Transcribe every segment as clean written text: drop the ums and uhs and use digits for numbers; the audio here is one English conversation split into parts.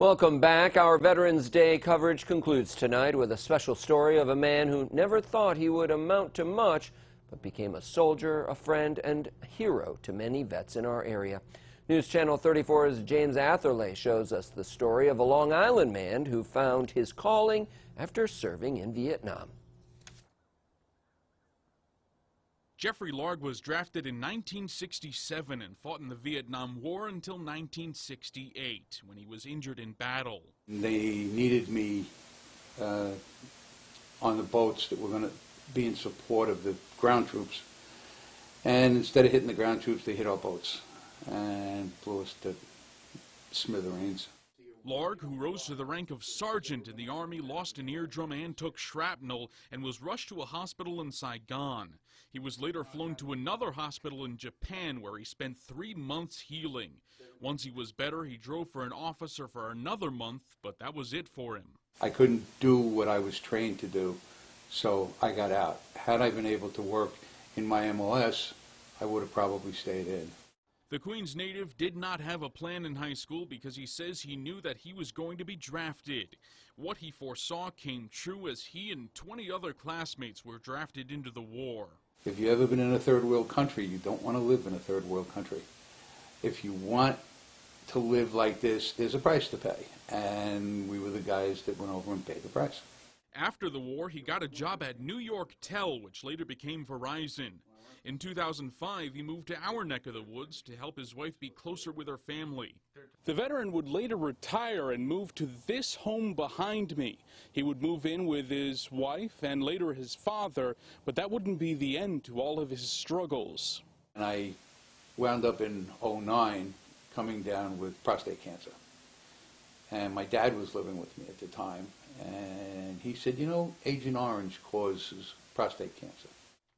Welcome back. Our Veterans Day coverage concludes tonight with a special story of a man who never thought he would amount to much, but became a soldier, a friend, and a hero to many vets in our area. News Channel 34's James Atherley shows us the story of a Long Island man who found his calling after serving in Vietnam. Jeffery Largue was drafted in 1967 and fought in the Vietnam War until 1968, when he was injured in battle. They needed me on the boats that were going to be in support of the ground troops. And instead of hitting the ground troops, they hit our boats and blew us to smithereens. Largue, who rose to the rank of sergeant in the Army, lost an eardrum and took shrapnel and was rushed to a hospital in Saigon. He was later flown to another hospital in Japan, where he spent 3 months healing. Once he was better, he drove for an officer for another month, but that was it for him. I couldn't do what I was trained to do, so I got out. Had I been able to work in my MLS, I would have probably stayed in. The Queens native did not have a plan in high school because he says he knew that he was going to be drafted. What he foresaw came true as he and 20 other classmates were drafted into the war. If you've ever been in a third world country, you don't want to live in a third world country. If you want to live like this, there's a price to pay. And we were the guys that went over and paid the price. After the war, he got a job at New York Tel, which later became Verizon. In 2005, he moved to our neck of the woods to help his wife be closer with her family. The veteran would later retire and move to this home behind me. He would move in with his wife and later his father, but that wouldn't be the end to all of his struggles. And I wound up in '09 coming down with prostate cancer. And my dad was living with me at the time, and he said, you know, Agent Orange causes prostate cancer.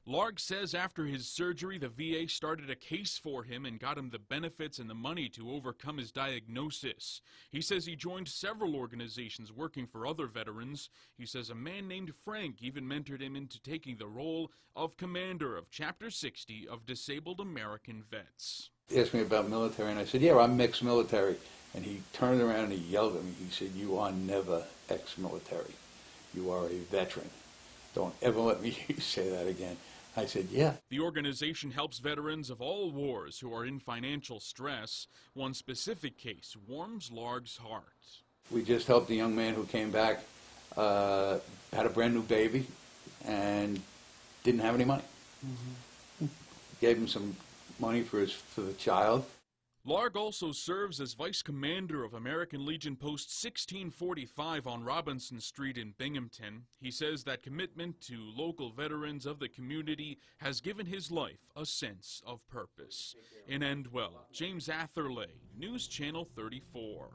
Largue says after his surgery, the VA started a case for him and got him the benefits and the money to overcome his diagnosis. He says he joined several organizations working for other veterans. He says a man named Frank even mentored him into taking the role of commander of Chapter 60 of Disabled American Vets. He asked me about military, and I said, yeah, I'm ex-military. And he turned around and he yelled at me. He said, you are never ex-military. You are a veteran. Don't ever let me say that again. I said, yeah. The organization helps veterans of all wars who are in financial stress. One specific case warms Largue's heart. We just helped a young man who came back, had a brand new baby, and didn't have any money. Gave him some money for the child. Largue also serves as Vice Commander of American Legion Post 1645 on Robinson Street in Binghamton. He says that commitment to local veterans of the community has given his life a sense of purpose. In Endwell, James Atherley, News Channel 34.